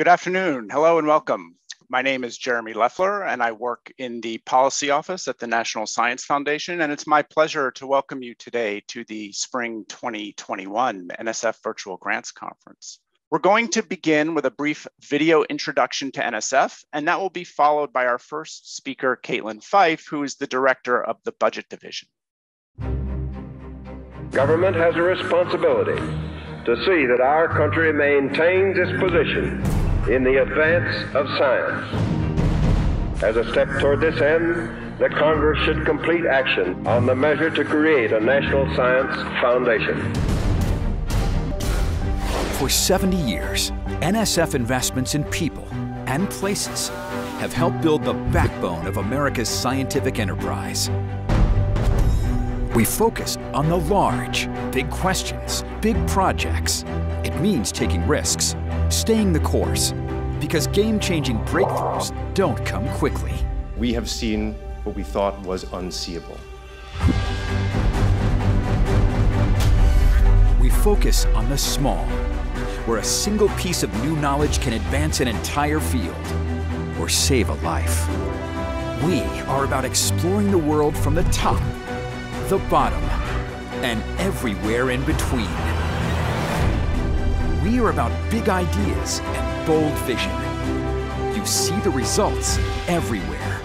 Good afternoon. Hello and welcome. My name is Jeremy Leffler, and I work in the policy office at the National Science Foundation, and it's my pleasure to welcome you today to the Spring 2021 NSF Virtual Grants Conference. We're going to begin with a brief video introduction to NSF, and that will be followed by our first speaker, Caitlyn Fife, who is the director of the Budget Division. Government has a responsibility to see that our country maintains its position in the advance of science. As a step toward this end, the Congress should complete action on the measure to create a National Science Foundation. For 70 years, NSF investments in people and places have helped build the backbone of America's scientific enterprise. We focus on the large, big questions, big projects. It means taking risks, staying the course, because game-changing breakthroughs don't come quickly. We have seen what we thought was unseeable. We focus on the small, where a single piece of new knowledge can advance an entire field or save a life. We are about exploring the world from the top, the bottom, and everywhere in between. We are about big ideas and bold vision. You see the results everywhere.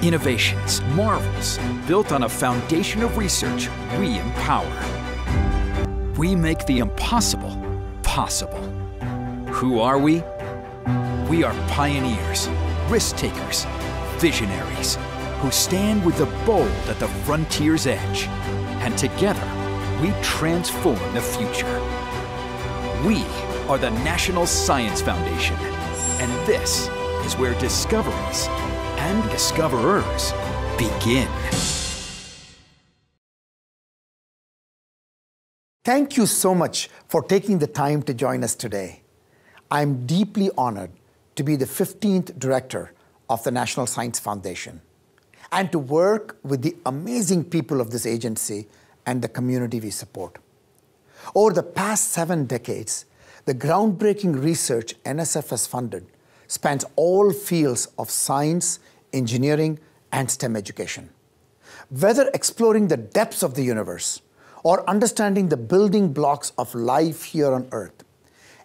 Innovations, marvels, built on a foundation of research we empower. We make the impossible possible. Who are we? We are pioneers, risk takers, visionaries, who stand with the bold at the frontier's edge. And together, we transform the future. We are the National Science Foundation, and this is where discoveries and discoverers begin. Thank you so much for taking the time to join us today. I'm deeply honored to be the 15th director of the National Science Foundation and to work with the amazing people of this agency and the community we support. Over the past 7 decades, the groundbreaking research NSF has funded spans all fields of science, engineering, and STEM education. Whether exploring the depths of the universe or understanding the building blocks of life here on Earth,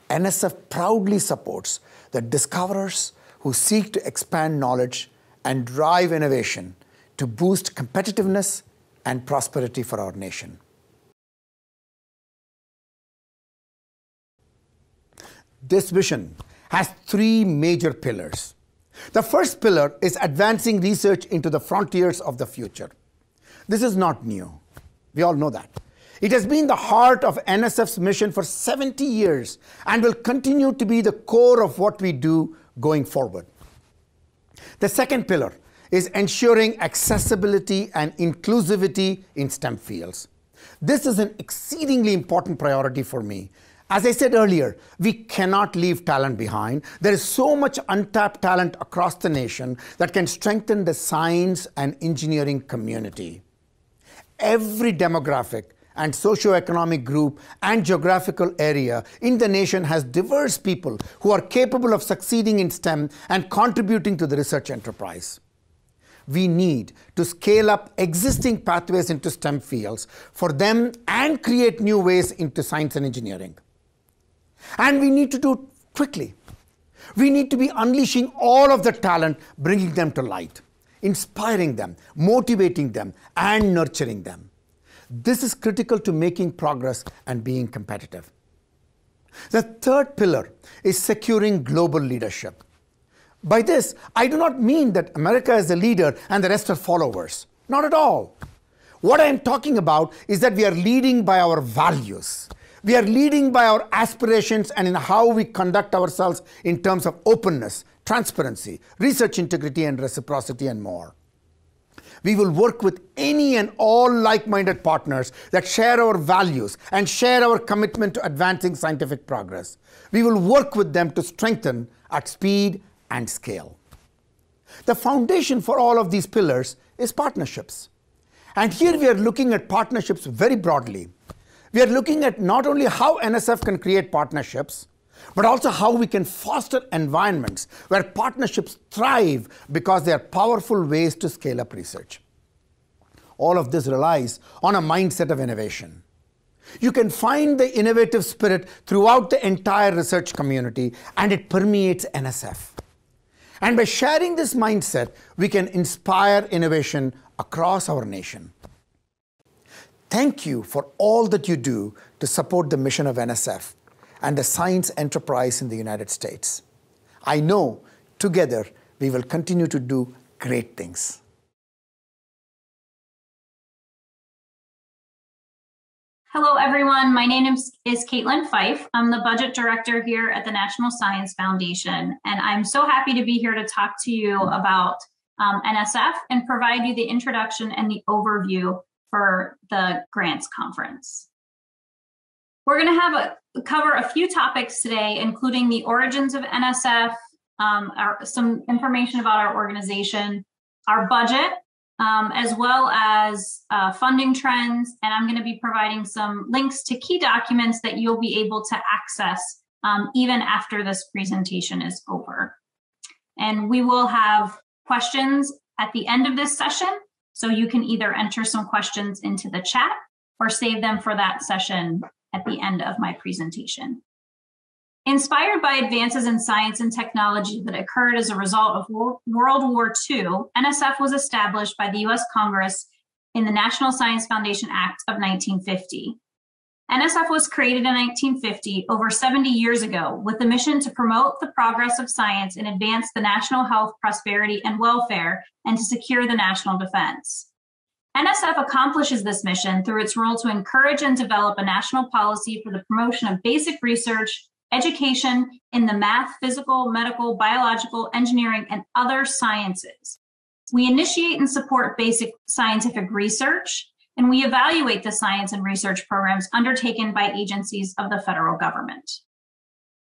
NSF proudly supports the discoverers who seek to expand knowledge and drive innovation to boost competitiveness and prosperity for our nation. This vision has 3 major pillars. The first pillar is advancing research into the frontiers of the future. This is not new. We all know that. It has been the heart of NSF's mission for 70 years and will continue to be the core of what we do going forward. The second pillar is ensuring accessibility and inclusivity in STEM fields. This is an exceedingly important priority for me. As I said earlier, we cannot leave talent behind. There is so much untapped talent across the nation that can strengthen the science and engineering community. Every demographic and socioeconomic group and geographical area in the nation has diverse people who are capable of succeeding in STEM and contributing to the research enterprise. We need to scale up existing pathways into STEM fields for them and create new ways into science and engineering. And we need to do it quickly. We need to be unleashing all of the talent, bringing them to light, inspiring them, motivating them, and nurturing them. This is critical to making progress and being competitive. The third pillar is securing global leadership. By this, I do not mean that America is the leader and the rest are followers. Not at all. What I am talking about is that we are leading by our values. We are leading by our aspirations and in how we conduct ourselves in terms of openness, transparency, research integrity, and reciprocity, and more. We will work with any and all like-minded partners that share our values and share our commitment to advancing scientific progress. We will work with them to strengthen at speed and scale. The foundation for all of these pillars is partnerships. And here we are looking at partnerships very broadly. We are looking at not only how NSF can create partnerships, but also how we can foster environments where partnerships thrive because they are powerful ways to scale up research. All of this relies on a mindset of innovation. You can find the innovative spirit throughout the entire research community, and it permeates NSF. And by sharing this mindset, we can inspire innovation across our nation. Thank you for all that you do to support the mission of NSF and the science enterprise in the United States. I know together we will continue to do great things. Hello, everyone. My name is Caitlyn Fife. I'm the budget director here at the National Science Foundation, and I'm so happy to be here to talk to you about NSF and provide you the introduction and the overview for the grants conference. We're going to cover a few topics today, including the origins of NSF, some information about our organization, our budget, as well as funding trends, and I'm going to be providing some links to key documents that you'll be able to access even after this presentation is over. And we will have questions at the end of this session, so you can either enter some questions into the chat or save them for that session at the end of my presentation. Inspired by advances in science and technology that occurred as a result of World War II, NSF was established by the U.S. Congress in the National Science Foundation Act of 1950. NSF was created in 1950, over 70 years ago, with the mission to promote the progress of science and advance the national health, prosperity, and welfare, and to secure the national defense. NSF accomplishes this mission through its role to encourage and develop a national policy for the promotion of basic research, education in the math, physical, medical, biological, engineering, and other sciences. We initiate and support basic scientific research, and we evaluate the science and research programs undertaken by agencies of the federal government.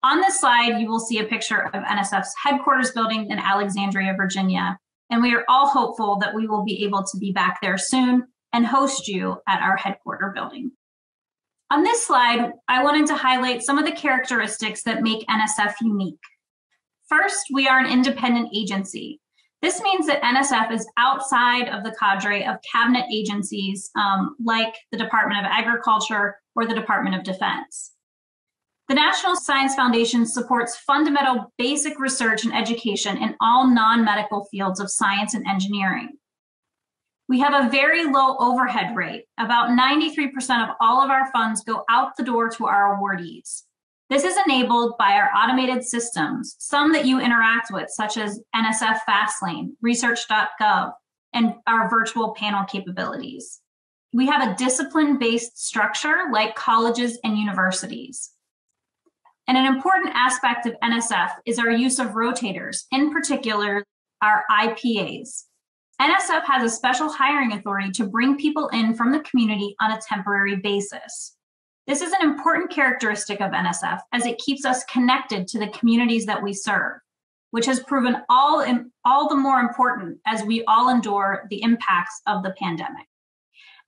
On this slide, you will see a picture of NSF's headquarters building in Alexandria, Virginia, and we are all hopeful that we will be able to be back there soon and host you at our headquarter building. On this slide, I wanted to highlight some of the characteristics that make NSF unique. First, we are an independent agency. This means that NSF is outside of the cadre of cabinet agencies like the Department of Agriculture or the Department of Defense. The National Science Foundation supports fundamental basic research and education in all non-medical fields of science and engineering. We have a very low overhead rate. About 93% of all of our funds go out the door to our awardees. This is enabled by our automated systems, some that you interact with, such as NSF Fastlane, research.gov, and our virtual panel capabilities. We have a discipline-based structure like colleges and universities. And an important aspect of NSF is our use of rotators, in particular, our IPAs. NSF has a special hiring authority to bring people in from the community on a temporary basis. This is an important characteristic of NSF as it keeps us connected to the communities that we serve, which has proven all the more important as we all endure the impacts of the pandemic.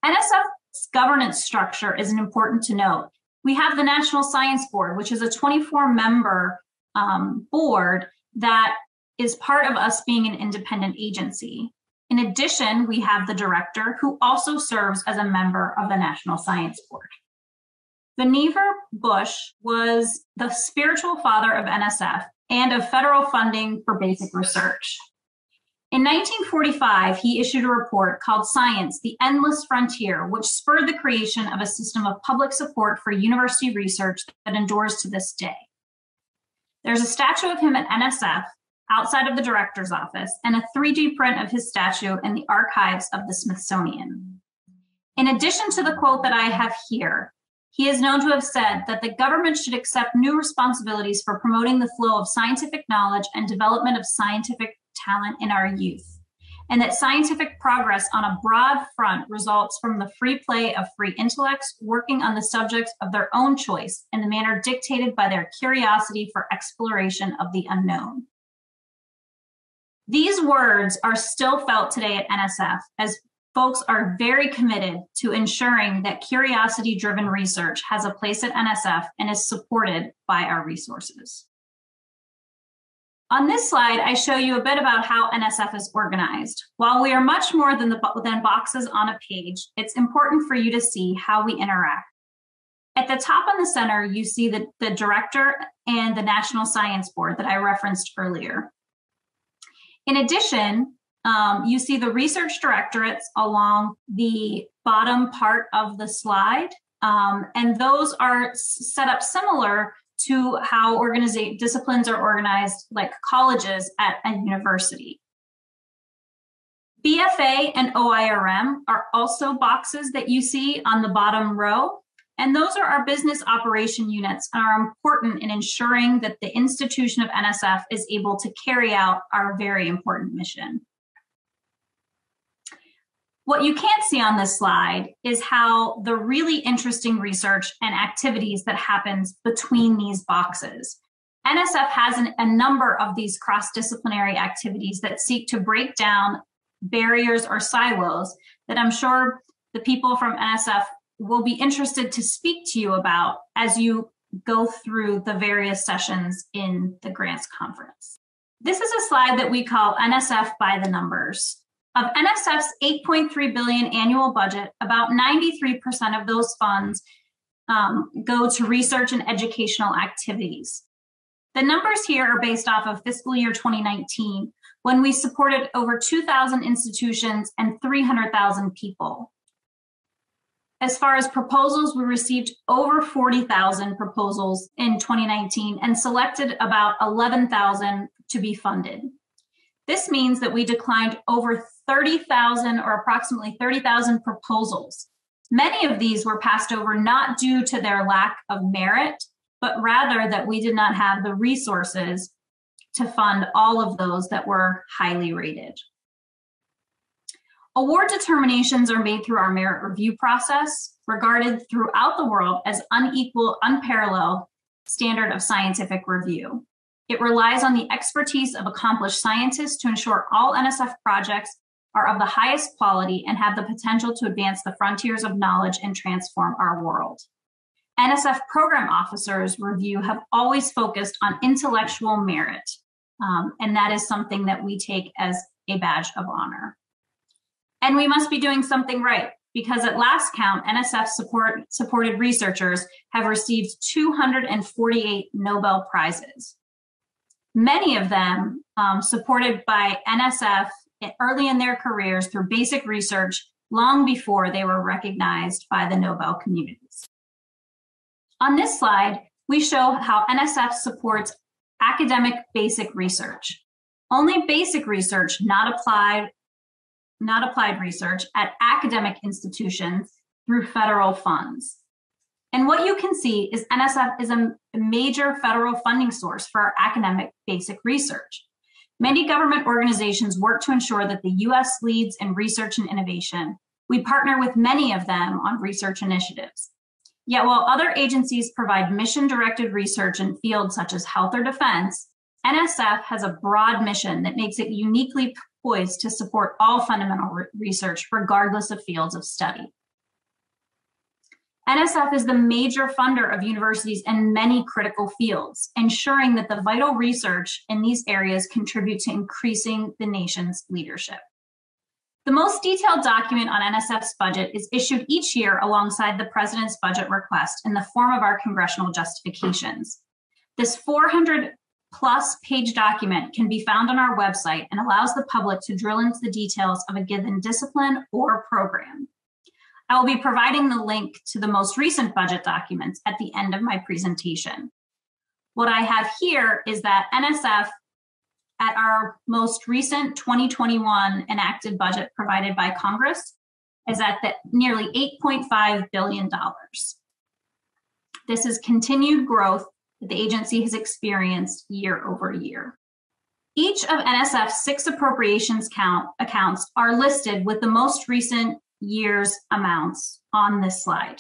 NSF's governance structure is important to note. We have the National Science Board, which is a 24-member board that is part of us being an independent agency. In addition, we have the director, who also serves as a member of the National Science Board. Vannevar Bush was the spiritual father of NSF and of federal funding for basic research. In 1945, he issued a report called Science, the Endless Frontier, which spurred the creation of a system of public support for university research that endures to this day. There's a statue of him at NSF outside of the director's office, and a 3D print of his statue in the archives of the Smithsonian. In addition to the quote that I have here, he is known to have said that the government should accept new responsibilities for promoting the flow of scientific knowledge and development of scientific talent in our youth, and that scientific progress on a broad front results from the free play of free intellects working on the subjects of their own choice in the manner dictated by their curiosity for exploration of the unknown. These words are still felt today at NSF as folks are very committed to ensuring that curiosity-driven research has a place at NSF and is supported by our resources. On this slide, I show you a bit about how NSF is organized. While we are much more than boxes on a page, it's important for you to see how we interact. At the top in the center, you see the director and the National Science Board that I referenced earlier. In addition, you see the research directorates along the bottom part of the slide, and those are set up similar to how disciplines are organized like colleges at a university. BFA and OIRM are also boxes that you see on the bottom row, and those are our business operation units and are important in ensuring that the institution of NSF is able to carry out our very important mission. What you can't see on this slide is how the really interesting research and activities that happens between these boxes. NSF has a number of these cross-disciplinary activities that seek to break down barriers or silos that I'm sure the people from NSF will be interested to speak to you about as you go through the various sessions in the grants conference. This is a slide that we call NSF by the numbers. Of NSF's $8.3 billion annual budget, about 93% of those funds go to research and educational activities. The numbers here are based off of fiscal year 2019, when we supported over 2,000 institutions and 300,000 people. As far as proposals, we received over 40,000 proposals in 2019 and selected about 11,000 to be funded. This means that we declined over 30,000 or approximately 30,000 proposals. Many of these were passed over not due to their lack of merit, but rather that we did not have the resources to fund all of those that were highly rated. Award determinations are made through our merit review process, regarded throughout the world as unparalleled standard of scientific review. It relies on the expertise of accomplished scientists to ensure all NSF projects are of the highest quality and have the potential to advance the frontiers of knowledge and transform our world. NSF program officers review have always focused on intellectual merit, and that is something that we take as a badge of honor. And we must be doing something right, because at last count, NSF supported researchers have received 248 Nobel Prizes. Many of them supported by NSF early in their careers through basic research long before they were recognized by the Nobel communities. On this slide, we show how NSF supports academic basic research. Only basic research, not applied research at academic institutions through federal funds. And what you can see is NSF is a major federal funding source for our academic basic research. Many government organizations work to ensure that the U.S. leads in research and innovation. We partner with many of them on research initiatives. Yet while other agencies provide mission-directed research in fields such as health or defense, NSF has a broad mission that makes it uniquely poised to support all fundamental research regardless of fields of study. NSF is the major funder of universities in many critical fields, ensuring that the vital research in these areas contribute to increasing the nation's leadership. The most detailed document on NSF's budget is issued each year alongside the President's budget request in the form of our congressional justifications. This 400-plus page document can be found on our website and allows the public to drill into the details of a given discipline or program. I will be providing the link to the most recent budget documents at the end of my presentation. What I have here is that NSF, at our most recent 2021 enacted budget provided by Congress, is at nearly $8.5 billion. This is continued growth that the agency has experienced year over year. Each of NSF's 6 appropriations accounts are listed with the most recent year's amounts on this slide.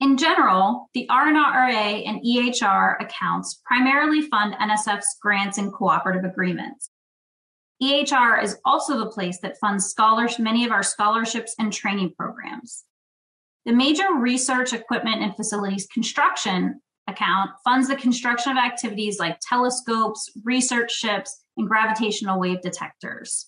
In general, the R&RA and EHR accounts primarily fund NSF's grants and cooperative agreements. EHR is also the place that funds many of our scholarships and training programs. The Major Research Equipment and Facilities Construction account funds the construction of activities like telescopes, research ships, and gravitational wave detectors.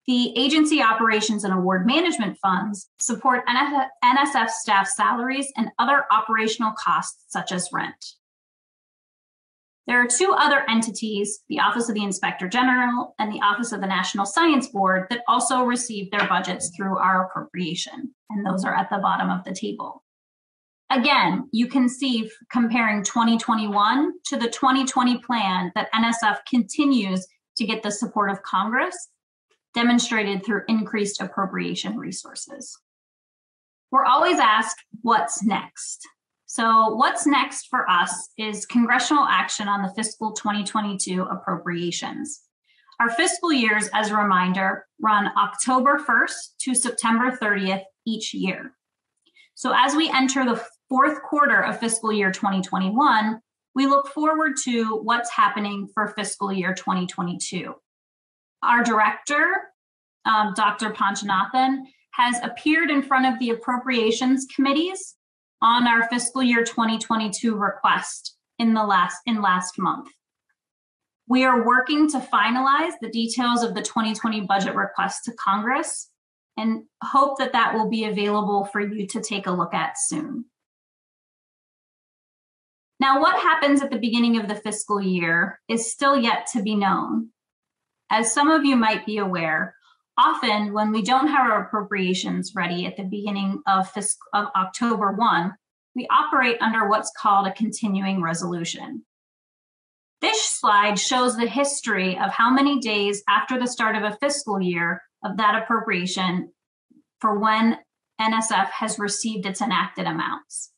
The Agency Operations and Award Management Funds support NSF staff salaries and other operational costs such as rent. There are two other entities, the Office of the Inspector General and the Office of the National Science Board, that also receive their budgets through our appropriation, and those are at the bottom of the table. Again, you can see comparing 2021 to the 2020 plan that NSF continues to get the support of Congress, demonstrated through increased appropriation resources. We're always asked, what's next? So what's next for us is congressional action on the fiscal 2022 appropriations. Our fiscal years, as a reminder, run October 1st to September 30th each year. So as we enter the fourth quarter of fiscal year 2021, we look forward to what's happening for fiscal year 2022. Our director, Dr. Panchanathan, has appeared in front of the appropriations committees on our fiscal year 2022 request in last month. We are working to finalize the details of the 2020 budget request to Congress and hope that that will be available for you to take a look at soon. Now, what happens at the beginning of the fiscal year is still yet to be known. As some of you might be aware, often when we don't have our appropriations ready at the beginning of October 1, we operate under what's called a continuing resolution. This slide shows the history of how many days after the start of a fiscal year of that appropriation for when NSF has received its enacted amounts.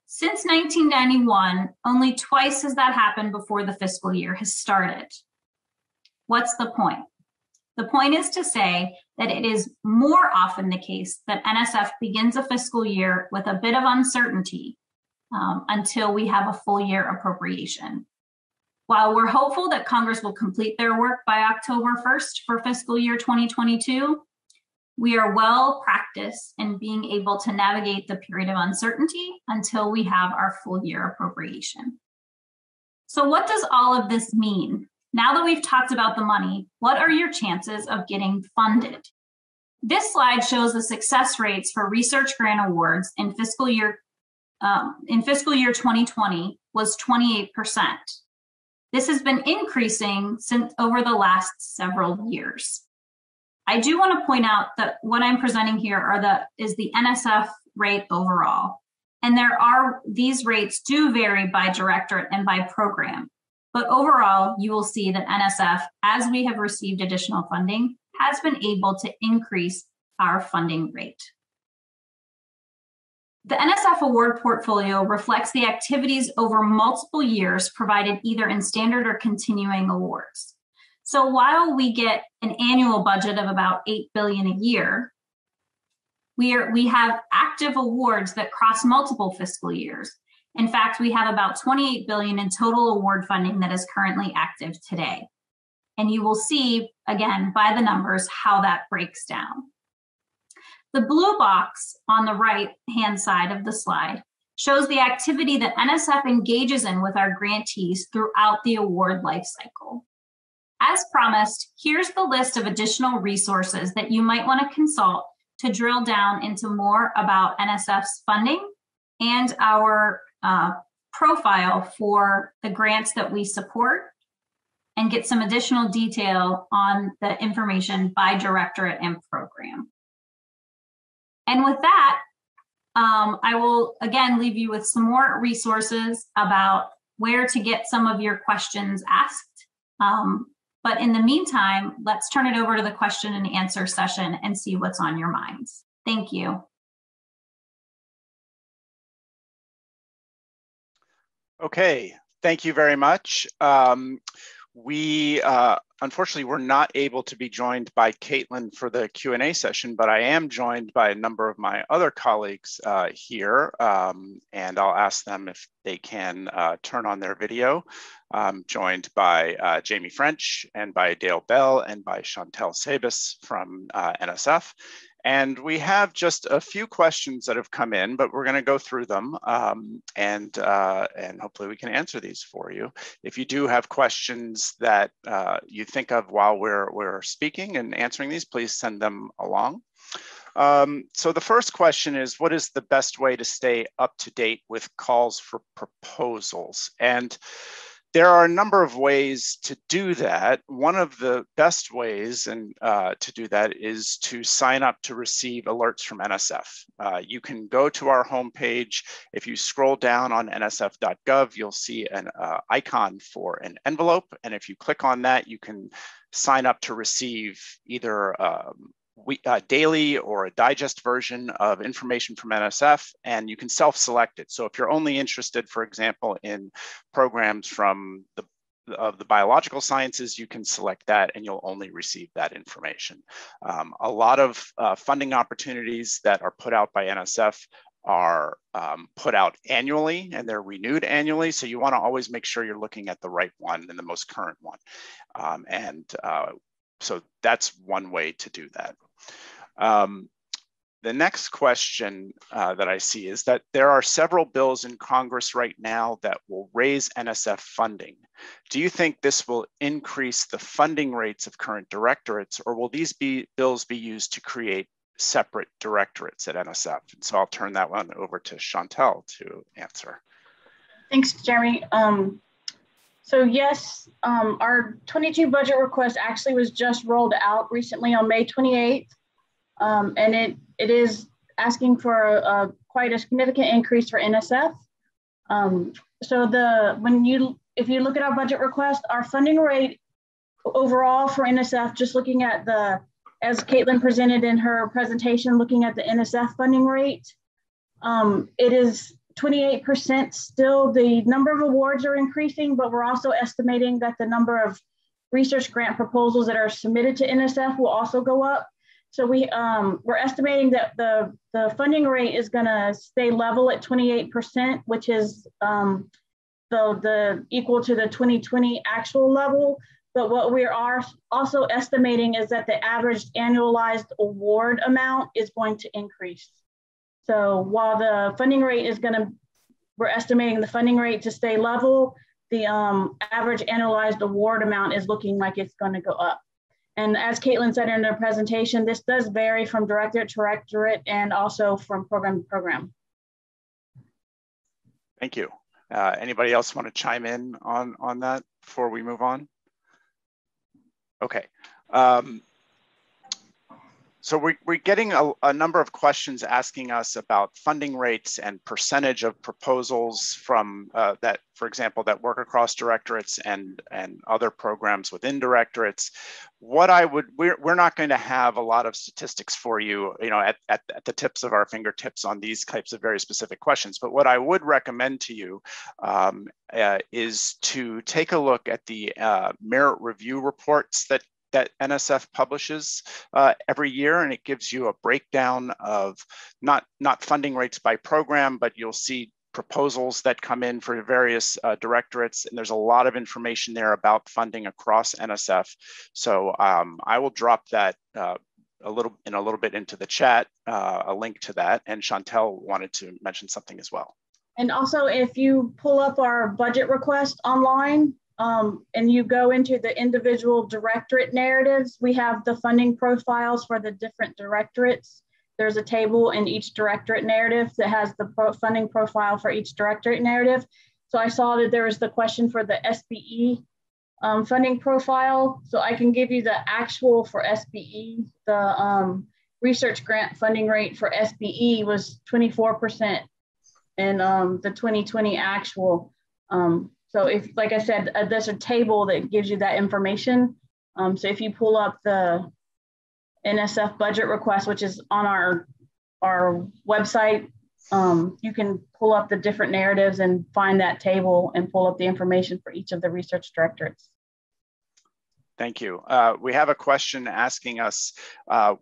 Since 1991, only twice has that happened before the fiscal year has started. What's the point? The point is to say that it is more often the case that NSF begins a fiscal year with a bit of uncertainty until we have a full year appropriation. While we're hopeful that Congress will complete their work by October 1st for fiscal year 2022, we are well practiced in being able to navigate the period of uncertainty until we have our full year appropriation. So what does all of this mean? Now that we've talked about the money, what are your chances of getting funded? This slide shows the success rates for research grant awards in fiscal year 2020 was 28%. This has been increasing since over the last several years. I do want to point out that what I'm presenting here is the NSF rate overall. And these rates do vary by directorate and by program. But overall, you will see that NSF, as we have received additional funding, has been able to increase our funding rate. The NSF award portfolio reflects the activities over multiple years provided either in standard or continuing awards. So while we get an annual budget of about $8 billion a year, we have active awards that cross multiple fiscal years. In fact, we have about $28 billion in total award funding that is currently active today. And you will see, again, by the numbers, how that breaks down. The blue box on the right-hand side of the slide shows the activity that NSF engages in with our grantees throughout the award lifecycle. As promised, here's the list of additional resources that you might want to consult to drill down into more about NSF's funding and our profile for the grants that we support, and get some additional detail on the information by directorate and program. And with that, I will again leave you with some more resources about where to get some of your questions asked. But in the meantime, let's turn it over to the question and answer session and see what's on your minds. Thank you. Okay, thank you very much. We unfortunately were not able to be joined by Caitlyn for the Q&A session, but I am joined by a number of my other colleagues here, and I'll ask them if they can turn on their video. I'm joined by Jamie French and by Dale Bell and by Chantel Sabis from NSF. And we have just a few questions that have come in, but we're going to go through them and hopefully we can answer these for you. If you do have questions that you think of while we're speaking and answering these, please send them along. So the first question is, what is the best way to stay up to date with calls for proposals? And there are a number of ways to do that. One of the best ways to do that is to sign up to receive alerts from NSF. You can go to our homepage. If you scroll down on nsf.gov, you'll see an icon for an envelope. And if you click on that, you can sign up to receive either daily or a digest version of information from NSF, and you can self-select it. So if you're only interested, for example, in programs from the biological sciences, you can select that and you'll only receive that information. A lot of funding opportunities that are put out by NSF are put out annually and they're renewed annually. So you want to always make sure you're looking at the right one and the most current one. So that's one way to do that. The next question that I see is that there are several bills in Congress right now that will raise NSF funding. Do you think this will increase the funding rates of current directorates, or will these bills be used to create separate directorates at NSF? And so I'll turn that one over to Chantel to answer. Thanks, Jeremy. So yes, our 22 budget request actually was just rolled out recently on May 28th. And it is asking for quite a significant increase for NSF. So if you look at our budget request, our funding rate overall for NSF, just looking at as Caitlyn presented in her presentation, looking at the NSF funding rate, it is 28% still. The number of awards are increasing, but we're also estimating that the number of research grant proposals that are submitted to NSF will also go up. So we're estimating that the funding rate is going to stay level at 28%, which is the equal to the 2020 actual level. But what we are also estimating is that the average annualized award amount is going to increase. So while the funding rate we're estimating the funding rate to stay level, the average annualized award amount is looking like it's going to go up. And as Caitlyn said in her presentation, this does vary from directorate to directorate and also from program to program. Thank you. Anybody else want to chime in on that before we move on? Okay. So we're getting a number of questions asking us about funding rates and percentage of proposals from that, for example, that work across directorates and other programs within directorates. We're not going to have a lot of statistics for you, at the tips of our fingertips on these types of very specific questions. But what I would recommend to you is to take a look at the merit review reports that NSF publishes every year, and it gives you a breakdown of not funding rates by program, but you'll see proposals that come in for various directorates, and there's a lot of information there about funding across NSF. So I will drop that a little bit into the chat, a link to that, and Chantel wanted to mention something as well. And also, if you pull up our budget request online, and you go into the individual directorate narratives, we have the funding profiles for the different directorates. There's a table in each directorate narrative that has the funding profile for each directorate narrative. So I saw that there was the question for the SBE funding profile. So I can give you the actual for SBE. The research grant funding rate for SBE was 24% in the 2020 actual. So if, like I said, there's a table that gives you that information. So if you pull up the NSF budget request, which is on our website, you can pull up the different narratives and find that table and pull up the information for each of the research directorates. Thank you. We have a question asking us,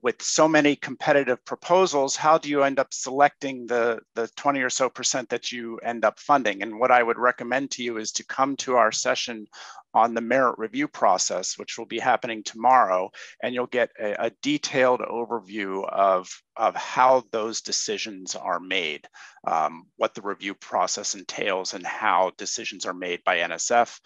with so many competitive proposals, how do you end up selecting the 20 or so % that you end up funding? And what I would recommend to you is to come to our session on the merit review process, which will be happening tomorrow, and you'll get a detailed overview of how those decisions are made, what the review process entails, and how decisions are made by NSF.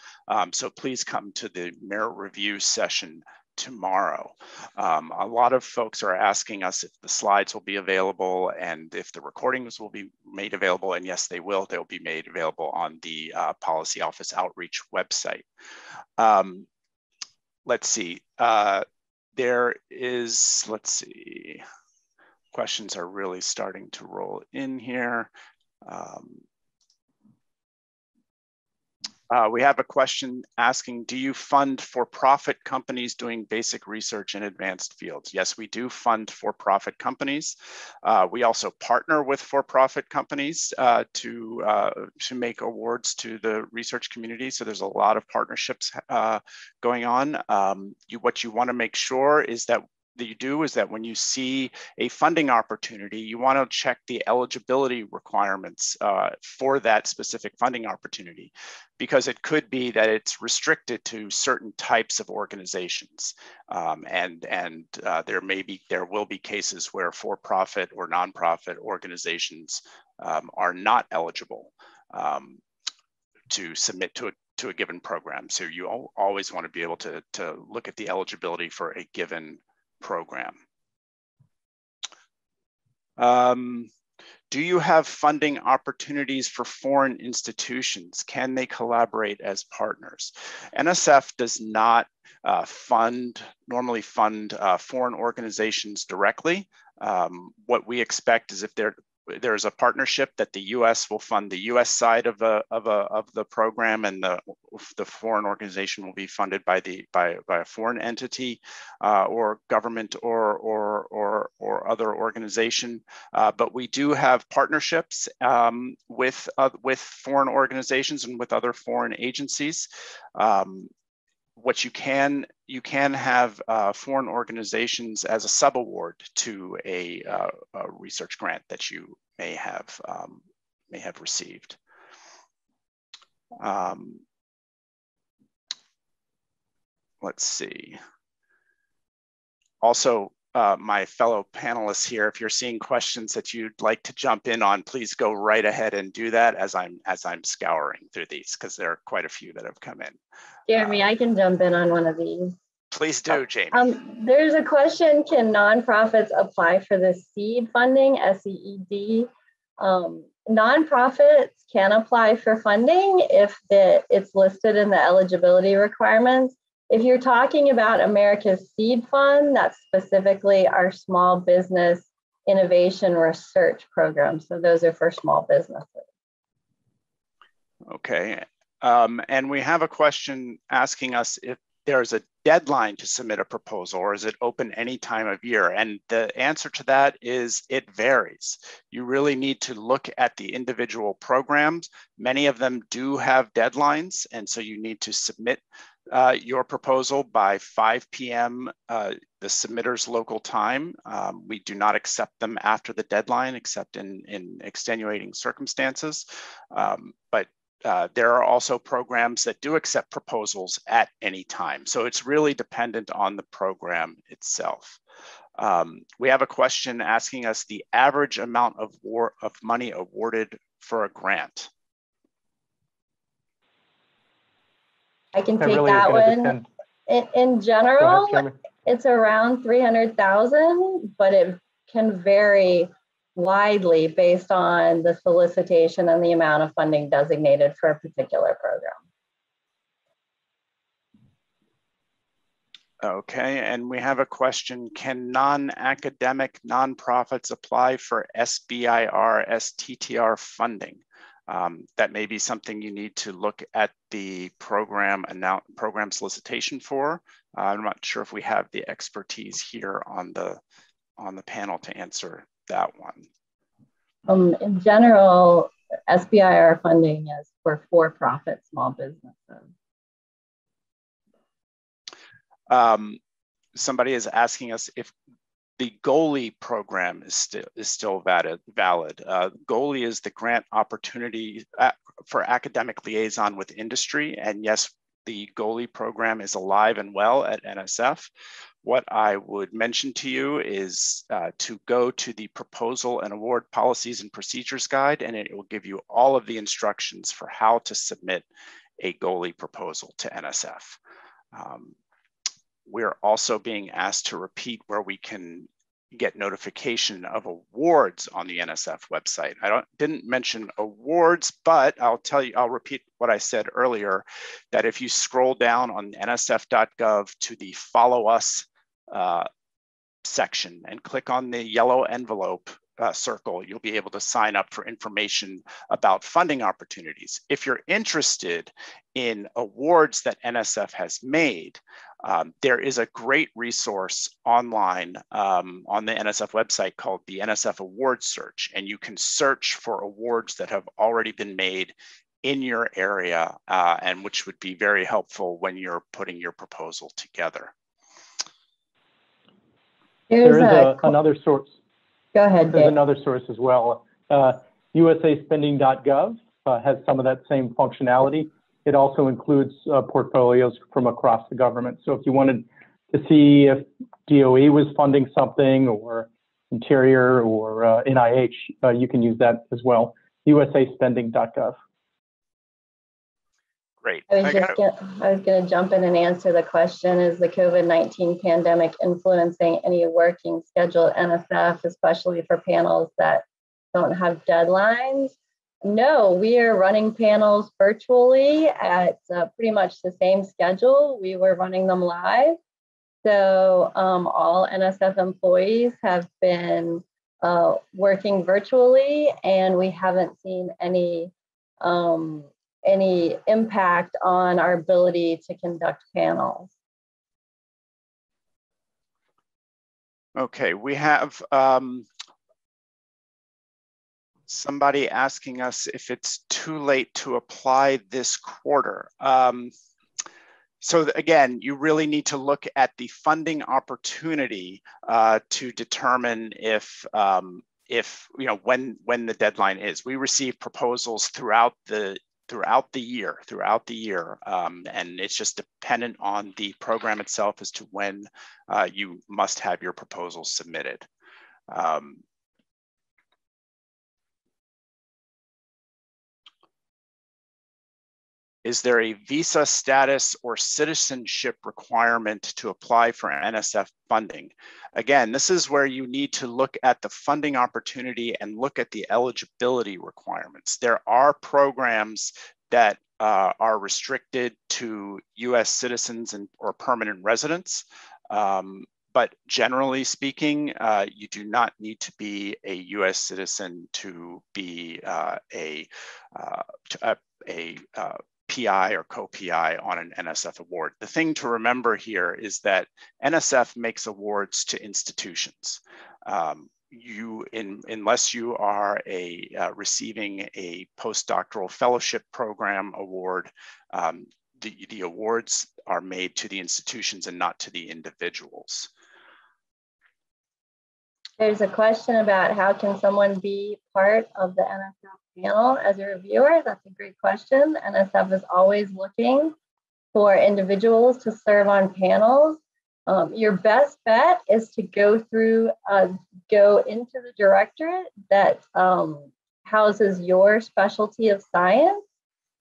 So please come to the merit review session tomorrow. A lot of folks are asking us if the slides will be available and if the recordings will be made available, and yes, they will. They'll be made available on the Policy Office Outreach website. Let's see. Let's see. Questions are really starting to roll in here. We have a question asking, do you fund for-profit companies doing basic research in advanced fields? Yes, we do fund for-profit companies. We also partner with for-profit companies to make awards to the research community. So there's a lot of partnerships going on. What you want to make sure is that when you see a funding opportunity, you want to check the eligibility requirements for that specific funding opportunity, because it could be that it's restricted to certain types of organizations. There will be cases where for-profit or nonprofit organizations are not eligible to submit to a given program. So you always want to be able to look at the eligibility for a given program. Do you have funding opportunities for foreign institutions? Can they collaborate as partners? NSF does not normally fund foreign organizations directly. What we expect is if there's a partnership that the U.S. will fund the U.S. side of the program, and the foreign organization will be funded by a foreign entity or government or other organization. But we do have partnerships with foreign organizations and with other foreign agencies. What you can have foreign organizations as a subaward to a research grant that you may have received. Let's see. Also, my fellow panelists here, if you're seeing questions that you'd like to jump in on, please go right ahead and do that as I'm scouring through these, because there are quite a few that have come in. Jeremy, I can jump in on one of these. Please do, Jamie. There's a question, can nonprofits apply for the SEED funding, SEED? Nonprofits can apply for funding if it's listed in the eligibility requirements. If you're talking about America's Seed Fund, that's specifically our small business innovation research program. So those are for small businesses. Okay. And we have a question asking us if there's a deadline to submit a proposal, or is it open any time of year? And the answer to that is it varies. You really need to look at the individual programs. Many of them do have deadlines, and so you need to submit your proposal by 5 p.m. The submitter's local time. We do not accept them after the deadline, except in extenuating circumstances. But there are also programs that do accept proposals at any time. So it's really dependent on the program itself. We have a question asking us the average amount of money awarded for a grant. I can take that one. In general, it's around 300,000, but it can vary widely based on the solicitation and the amount of funding designated for a particular program. Okay, and we have a question, can non-academic nonprofits apply for SBIR, STTR funding? That may be something you need to look at the program solicitation for. I'm not sure if we have the expertise here on the panel to answer that one. In general, SBIR funding is for-profit small businesses. Somebody is asking us if the GOLI program is still valid. GOLI is the grant opportunity for academic liaison with industry. And yes, the GOLI program is alive and well at NSF. What I would mention to you is to go to the Proposal and Award Policies and Procedures Guide, and it will give you all of the instructions for how to submit a GOLI proposal to NSF. We're also being asked to repeat where we can get notification of awards on the NSF website. I didn't mention awards, but I'll repeat what I said earlier, that if you scroll down on nsf.gov to the Follow Us section and click on the yellow envelope circle, you'll be able to sign up for information about funding opportunities. If you're interested in awards that NSF has made, there is a great resource online on the NSF website called the NSF Award Search, and you can search for awards that have already been made in your area, and which would be very helpful when you're putting your proposal together. There is another source. Go ahead, Dave. There's another source as well. USAspending.gov has some of that same functionality. It also includes portfolios from across the government. So if you wanted to see if DOE was funding something, or Interior, or NIH, you can use that as well. USAspending.gov. Great. I was going to jump in and answer the question: is the COVID-19 pandemic influencing any working schedule at NSF, especially for panels that don't have deadlines? No, we are running panels virtually at pretty much the same schedule. We were running them live. So all NSF employees have been working virtually, and we haven't seen any impact on our ability to conduct panels. Okay, we have somebody asking us if it's too late to apply this quarter. So again, you really need to look at the funding opportunity to determine if you know when the deadline is. We receive proposals throughout the year, and it's just dependent on the program itself as to when you must have your proposal submitted. Is there a visa status or citizenship requirement to apply for NSF funding? Again, this is where you need to look at the funding opportunity and look at the eligibility requirements. There are programs that are restricted to US citizens or permanent residents. But generally speaking, you do not need to be a US citizen to be a PI or co-PI on an NSF award. The thing to remember here is that NSF makes awards to institutions. Unless you are receiving a postdoctoral fellowship program award, the awards are made to the institutions and not to the individuals. There's a question about how can someone be part of the NSF panel as a reviewer. That's a great question. NSF is always looking for individuals to serve on panels. Your best bet is to go into the directorate that houses your specialty of science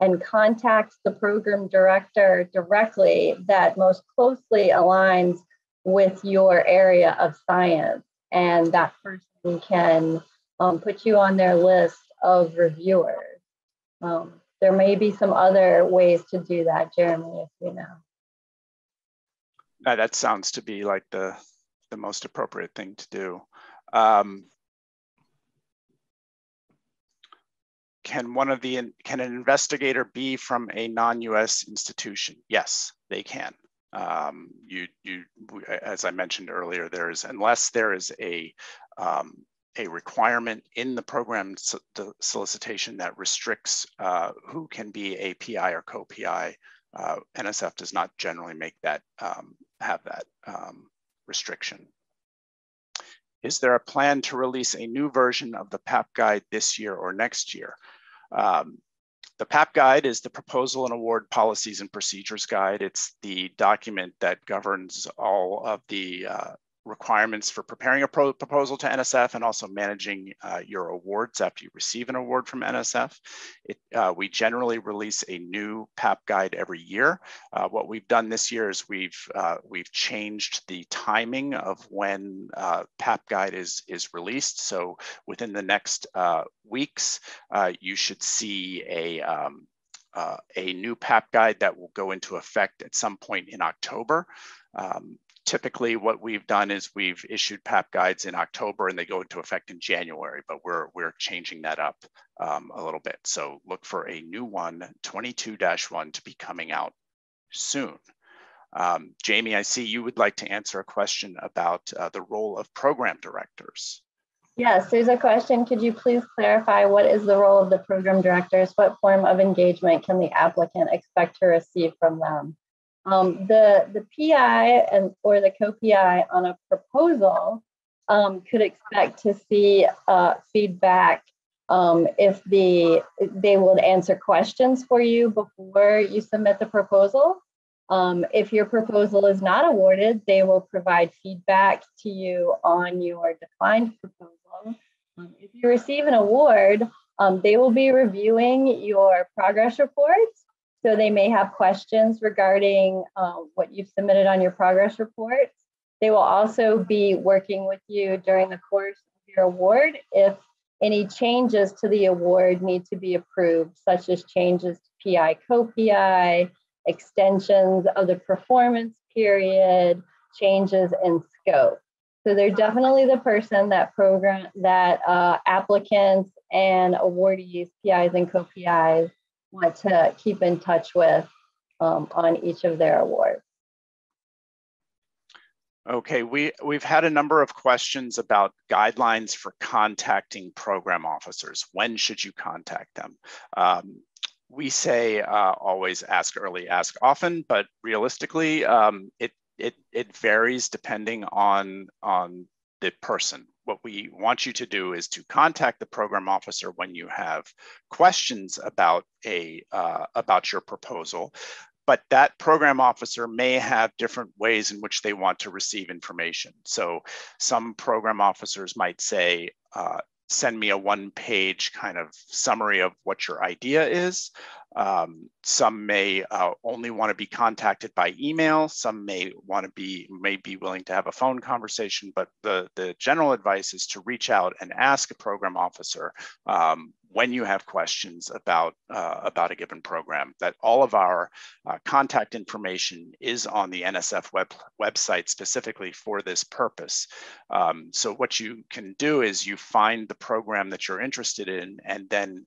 and contact the program director directly that most closely aligns with your area of science. And that person can put you on their list of reviewers. There may be some other ways to do that, Jeremy, if you know. That sounds to be like the most appropriate thing to do. Can an investigator be from a non-US institution? Yes, they can. As I mentioned earlier, unless there is a requirement in the program solicitation that restricts who can be a PI or co-PI, NSF does not generally make that have that restriction. Is there a plan to release a new version of the PAP guide this year or next year? The PAP guide is the Proposal and Award Policies and Procedures Guide. It's the document that governs all of the requirements for preparing a proposal to NSF and also managing your awards after you receive an award from NSF. We generally release a new PAP guide every year. What we've done this year is we've changed the timing of when PAP guide is released. So within the next weeks, you should see a new PAP guide that will go into effect at some point in October. Typically, what we've done is we've issued PAP guides in October and they go into effect in January, but we're changing that up a little bit. So look for a new one, 22-1, to be coming out soon. Jamie, I see you would like to answer a question about the role of program directors. Yes, there's a question. Could you please clarify what is the role of the program directors? What form of engagement can the applicant expect to receive from them? The PI or the co-PI on a proposal could expect to see feedback if they would answer questions for you before you submit the proposal. If your proposal is not awarded, they will provide feedback to you on your declined proposal. If you receive an award, they will be reviewing your progress reports. So they may have questions regarding what you've submitted on your progress reports. They will also be working with you during the course of your award if any changes to the award need to be approved, such as changes to PI, co-PI, extensions of the performance period, changes in scope. So they're definitely the person that applicants and awardees, PIs and co-PIs, want to keep in touch with on each of their awards. Okay, we've had a number of questions about guidelines for contacting program officers. When should you contact them? We say always ask early, ask often, but realistically, it varies depending on the person. What we want you to do is to contact the program officer when you have questions about your proposal, but that program officer may have different ways in which they want to receive information. So some program officers might say, send me a one-page kind of summary of what your idea is. Some may only want to be contacted by email. Some may be willing to have a phone conversation, but the general advice is to reach out and ask a program officer when you have questions about a given program. That all of our contact information is on the NSF website specifically for this purpose. So what you can do is you find the program that you're interested in, and then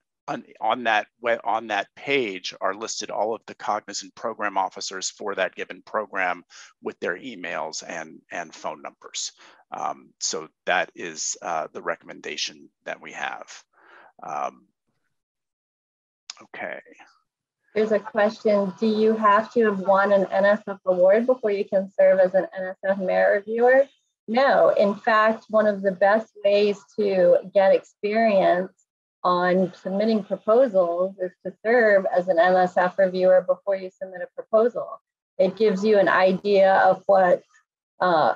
on that page are listed all of the cognizant program officers for that given program with their emails and phone numbers. So that is the recommendation that we have. Okay. There's a question. Do you have to have won an NSF award before you can serve as an NSF merit reviewer? No. In fact, one of the best ways to get experience on submitting proposals is to serve as an NSF reviewer before you submit a proposal. It gives you an idea of what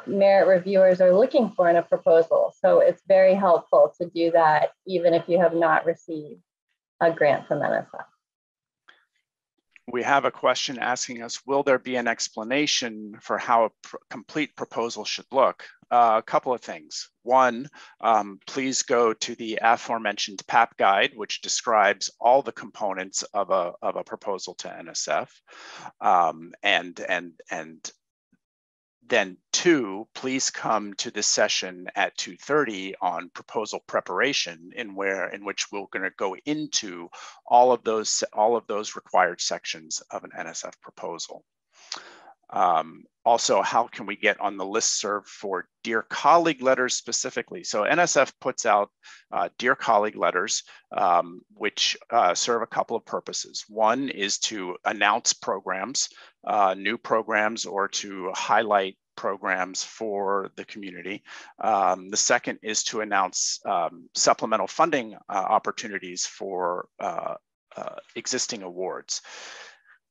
merit reviewers are looking for in a proposal. So it's very helpful to do that even if you have not received a grant from NSF. We have a question asking us, will there be an explanation for how a complete proposal should look? A couple of things. One, please go to the aforementioned PAP guide, which describes all the components of a proposal to NSF. And then two, please come to this session at 2:30 on proposal preparation, in which we're going to go into all of those required sections of an NSF proposal. Also, how can we get on the listserv for Dear Colleague letters specifically? So NSF puts out Dear Colleague letters, which serve a couple of purposes. One is to announce programs, new programs, or to highlight programs for the community. The second is to announce supplemental funding opportunities for existing awards.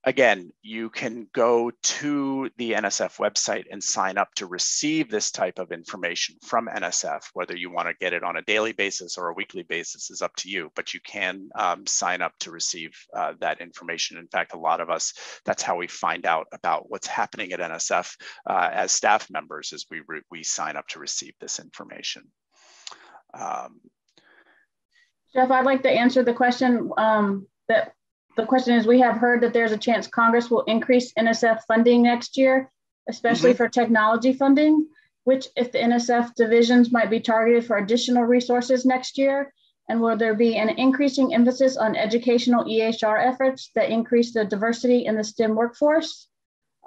Again, you can go to the NSF website and sign up to receive this type of information from NSF. Whether you want to get it on a daily basis or a weekly basis is up to you, but you can sign up to receive that information. In fact, a lot of us, that's how we find out about what's happening at NSF as staff members, is we sign up to receive this information. Jeff, I'd like to answer the question The question is, we have heard that there's a chance Congress will increase NSF funding next year, especially for technology funding, which if the NSF divisions might be targeted for additional resources next year, and will there be an increasing emphasis on educational EHR efforts that increase the diversity in the STEM workforce?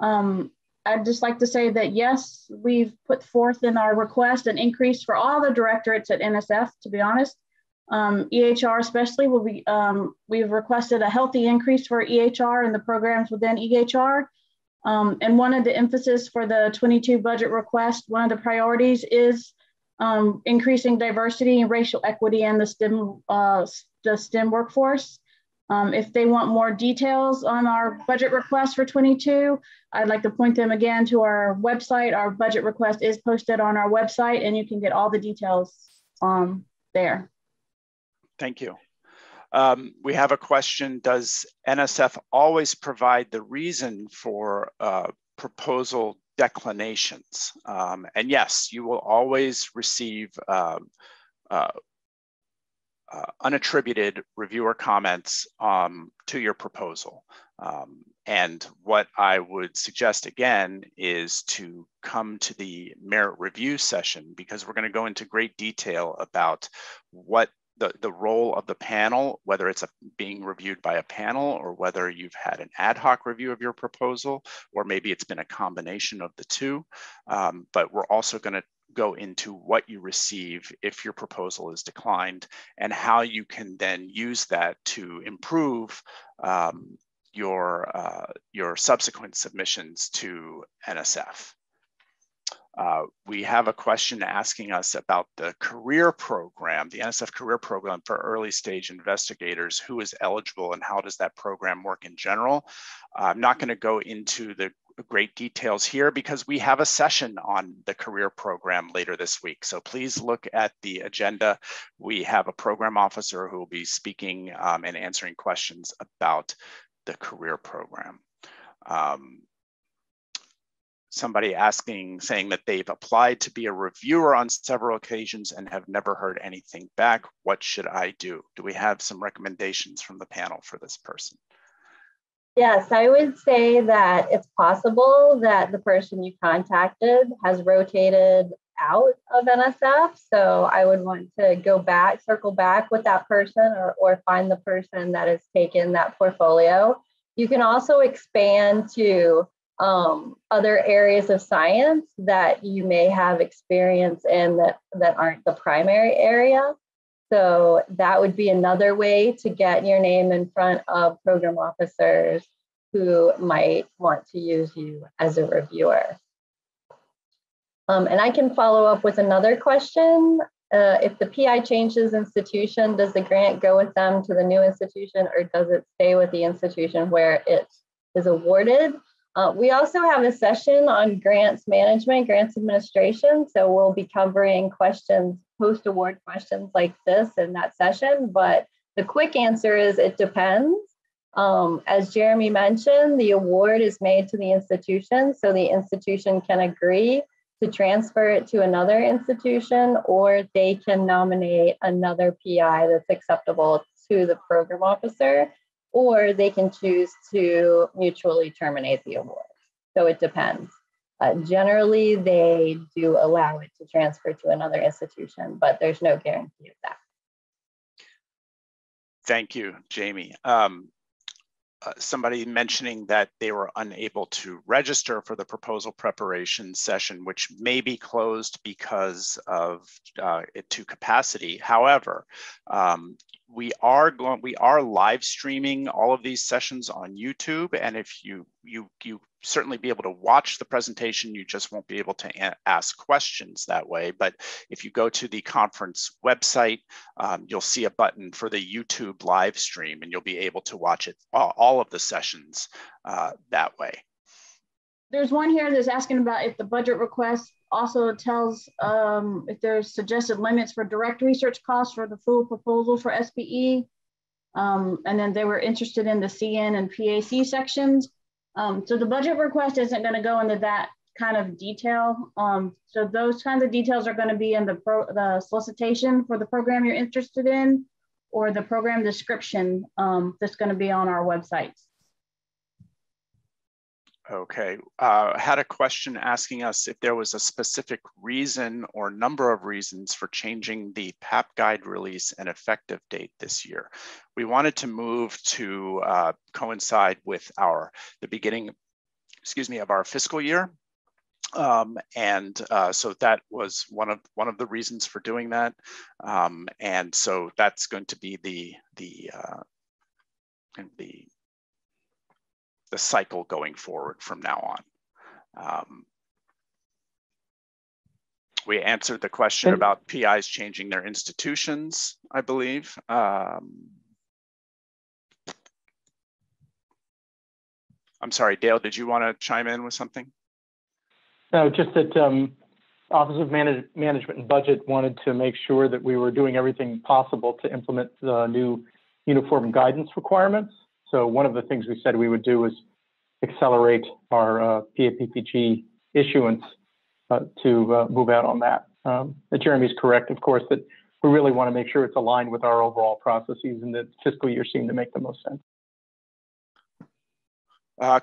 I'd just like to say that yes, we've put forth in our request an increase for all the directorates at NSF, to be honest. EHR especially will be, we've requested a healthy increase for EHR and the programs within EHR. And one of the emphasis for the 22 budget request, one of the priorities is increasing diversity and racial equity in the STEM workforce. If they want more details on our budget request for 22, I'd like to point them again to our website. Our budget request is posted on our website and you can get all the details there. Thank you. We have a question. Does NSF always provide the reason for proposal declinations? And yes, you will always receive unattributed reviewer comments to your proposal. And what I would suggest again is to come to the merit review session, because we're going to go into great detail about what the role of the panel, whether it's being reviewed by a panel or whether you've had an ad hoc review of your proposal, or maybe it's been a combination of the two. But we're also going to go into what you receive if your proposal is declined and how you can then use that to improve your subsequent submissions to NSF. We have a question asking us about the career program, the NSF career program for early stage investigators. Who is eligible and how does that program work in general? I'm not going to go into the great details here because we have a session on the career program later this week. So please look at the agenda. We have a program officer who will be speaking and answering questions about the career program. Somebody saying that they've applied to be a reviewer on several occasions and have never heard anything back. What should I do? Do we have some recommendations from the panel for this person? Yes, I would say that it's possible that the person you contacted has rotated out of NSF. So I would want to go back, circle back with that person or find the person that has taken that portfolio. You can also expand to other areas of science that you may have experience in that aren't the primary area. So that would be another way to get your name in front of program officers who might want to use you as a reviewer. And I can follow up with another question. If the PI changes institution, does the grant go with them to the new institution or does it stay with the institution where it is awarded? We also have a session on grants management, grants administration. So we'll be covering questions, post-award questions like this in that session. But the quick answer is it depends. As Jeremy mentioned, the award is made to the institution. So the institution can agree to transfer it to another institution, or they can nominate another PI that's acceptable to the program officer, or they can choose to mutually terminate the award. So it depends. Generally, they do allow it to transfer to another institution, but there's no guarantee of that. Thank you, Jamie. somebody mentioning that they were unable to register for the proposal preparation session, which may be closed because of it to capacity. However, we are live streaming all of these sessions on YouTube, and if you certainly be able to watch the presentation, you just won't be able to ask questions that way. But if you go to the conference website, you'll see a button for the YouTube live stream, and you'll be able to watch it, all of the sessions that way. There's one here that's asking about if the budget request also tells if there's suggested limits for direct research costs for the full proposal for SBE. And then they were interested in the CN and PAC sections. So the budget request isn't going to go into that kind of detail. So those kinds of details are going to be in the solicitation for the program you're interested in, or the program description that's going to be on our websites. Okay, had a question asking us if there was a specific reason or number of reasons for changing the PAP guide release and effective date this year. We wanted to move to coincide with the beginning, of our fiscal year. So that was one of the reasons for doing that. And so that's going to be the cycle going forward from now on. We answered the question about PIs changing their institutions, I believe. I'm sorry, Dale, did you want to chime in with something? No, just that Office of Management and Budget wanted to make sure that we were doing everything possible to implement the new uniform guidance requirements. So one of the things we said we would do is accelerate our PAPPG issuance to move out on that. Jeremy's correct, of course, that we really want to make sure it's aligned with our overall processes, and that fiscal year seemed to make the most sense.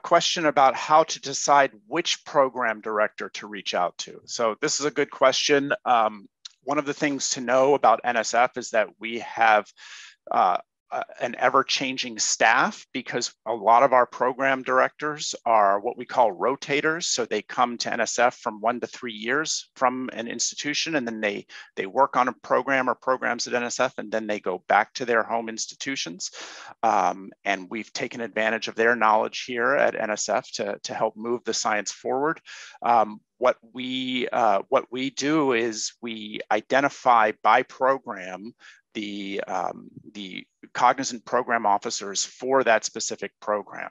Question about how to decide which program director to reach out to. So this is a good question. One of the things to know about NSF is that we have an ever-changing staff, because a lot of our program directors are what we call rotators. So they come to NSF from 1 to 3 years from an institution, and then they work on a program or programs at NSF, and then they go back to their home institutions. And we've taken advantage of their knowledge here at NSF to help move the science forward. What we do is we identify by program the cognizant program officers for that specific program.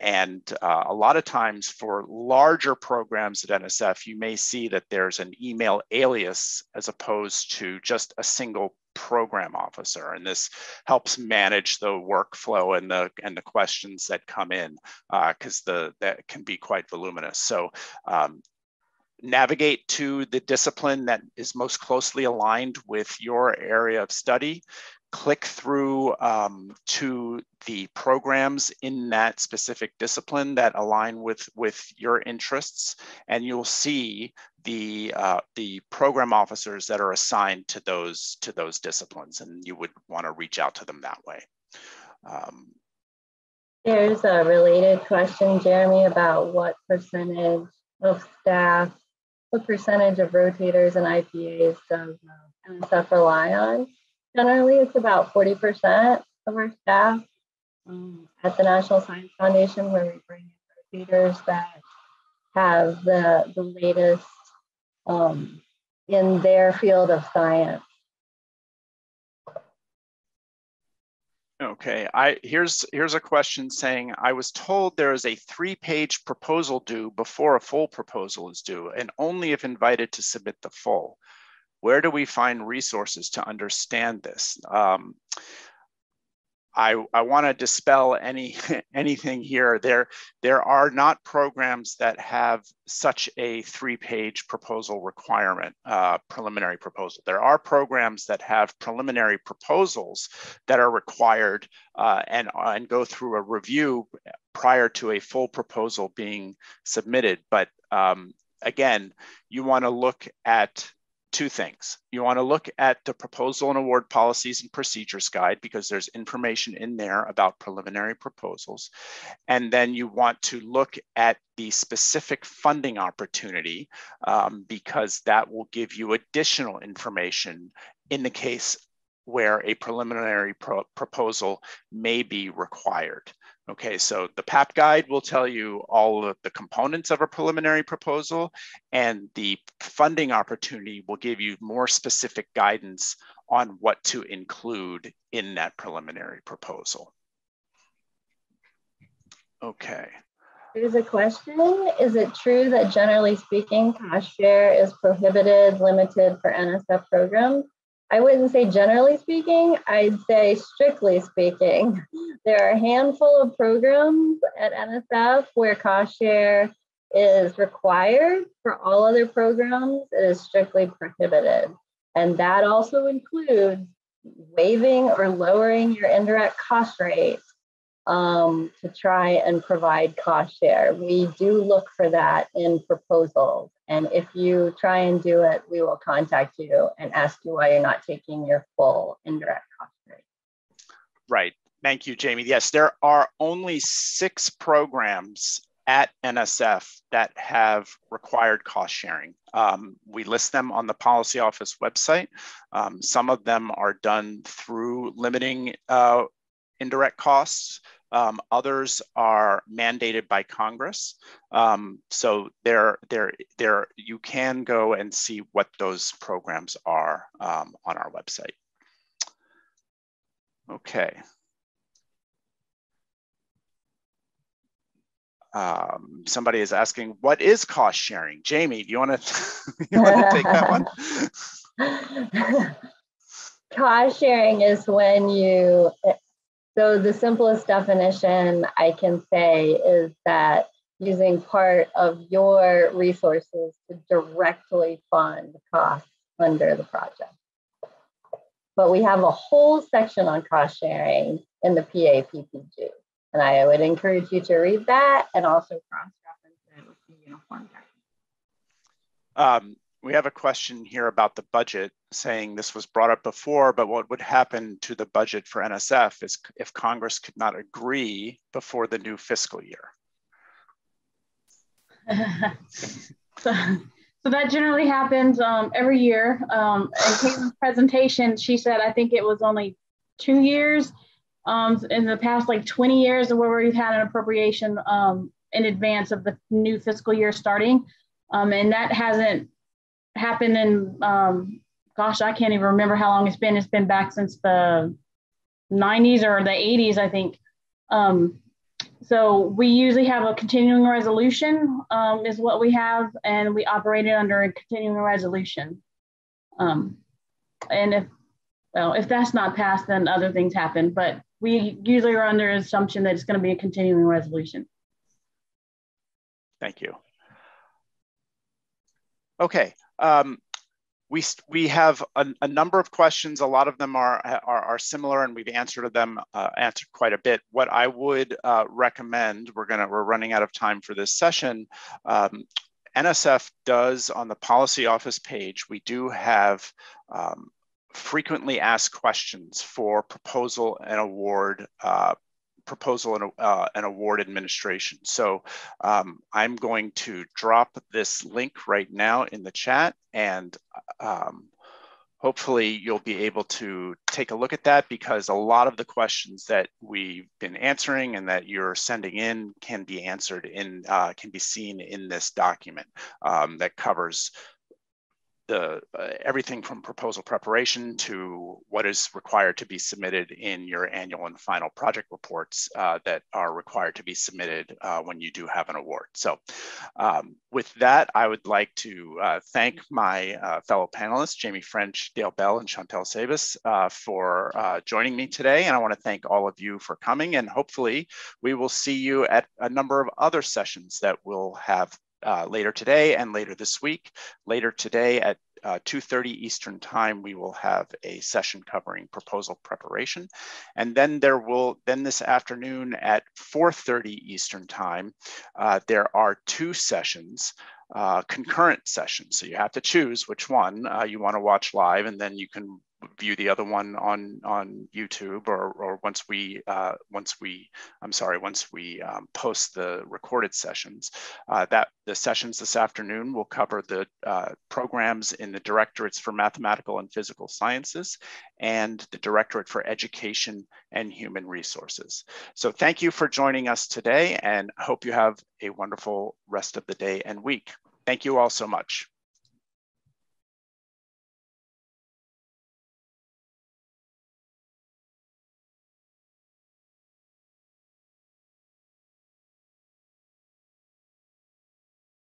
And a lot of times for larger programs at NSF, you may see that there's an email alias as opposed to just a single program officer. And this helps manage the workflow and the questions that come in, because that can be quite voluminous. So navigate to the discipline that is most closely aligned with your area of study. Click through to the programs in that specific discipline that align with your interests, and you'll see the program officers that are assigned to those disciplines, and you would want to reach out to them that way. There's a related question, Jeremy, about what percentage of staff, what percentage of rotators and IPAs does NSF rely on? Generally, it's about 40% of our staff at the National Science Foundation, where we bring in rotators that have the latest in their field of science. Okay, here's a question saying, I was told there is a 3-page proposal due before a full proposal is due, and only if invited to submit the full. Where do we find resources to understand this? I want to dispel anything here. There are not programs that have such a 3-page proposal requirement, preliminary proposal. There are programs that have preliminary proposals that are required and go through a review prior to a full proposal being submitted. But again, you want to look at two things. You want to look at the Proposal and Award Policies and Procedures Guide, because there's information in there about preliminary proposals. And then you want to look at the specific funding opportunity, because that will give you additional information in the case where a preliminary proposal may be required. Okay, so the PAP guide will tell you all of the components of a preliminary proposal, and the funding opportunity will give you more specific guidance on what to include in that preliminary proposal. Okay. Here's a question. Is it true that generally speaking, cost share is prohibited, limited for NSF programs? I wouldn't say generally speaking, I'd say strictly speaking. There are a handful of programs at NSF where cost share is required. For all other programs, it is strictly prohibited. And that also includes waiving or lowering your indirect cost rate to try and provide cost share. We do look for that in proposals. And if you try and do it, we will contact you and ask you why you're not taking your full indirect cost rate. Right. Thank you, Jamie. Yes, there are only 6 programs at NSF that have required cost sharing. We list them on the Policy Office website. Some of them are done through limiting indirect costs. Others are mandated by Congress. So you can go and see what those programs are on our website. Okay. Somebody is asking, what is cost sharing? Jamie, do you want to take that one? Cost sharing is when you, so the simplest definition I can say is that using part of your resources to directly fund costs under the project. But we have a whole section on cost sharing in the PAPPG. And I would encourage you to read that and also cross-reference it with the uniform guidance. We have a question here about the budget, saying this was brought up before, but what would happen to the budget for NSF is if Congress could not agree before the new fiscal year? So that generally happens every year. In Caitlin's presentation, she said, I think it was only 2 years in the past, like 20 years where we've had an appropriation in advance of the new fiscal year starting. And that hasn't happened in, gosh, I can't even remember how long it's been. It's been back since the 90s or the 80s, I think. So we usually have a continuing resolution is what we have, and we operate it under a continuing resolution. And if that's not passed, then other things happen, but we usually are under the assumption that it's going to be a continuing resolution. Thank you. Okay. We have a number of questions. A lot of them are similar, and we've answered quite a bit. What I would recommend, we're running out of time for this session. NSF does, on the Policy Office page, we do have frequently asked questions for proposal and award administration. So I'm going to drop this link right now in the chat, and hopefully you'll be able to take a look at that, because a lot of the questions that we've been answering and that you're sending in can be answered in, can be seen in this document that covers everything from proposal preparation to what is required to be submitted in your annual and final project reports that are required to be submitted when you do have an award. So with that, I would like to thank my fellow panelists, Jamie French, Dale Bell, and Chantel Sabas for joining me today. And I want to thank all of you for coming, and hopefully we will see you at a number of other sessions that we'll have later today and later this week. Later today at 2:30 Eastern time, we will have a session covering proposal preparation. And then this afternoon at 4:30 Eastern time, there are 2 sessions. concurrent sessions. So you have to choose which one you want to watch live, and then you can view the other one on YouTube, or once we post the recorded sessions. That the sessions this afternoon will cover the programs in the Directorates for Mathematical and Physical Sciences and the Directorate for Education and Human Resources. So thank you for joining us today, and I hope you have a wonderful rest of the day and week. Thank you all so much.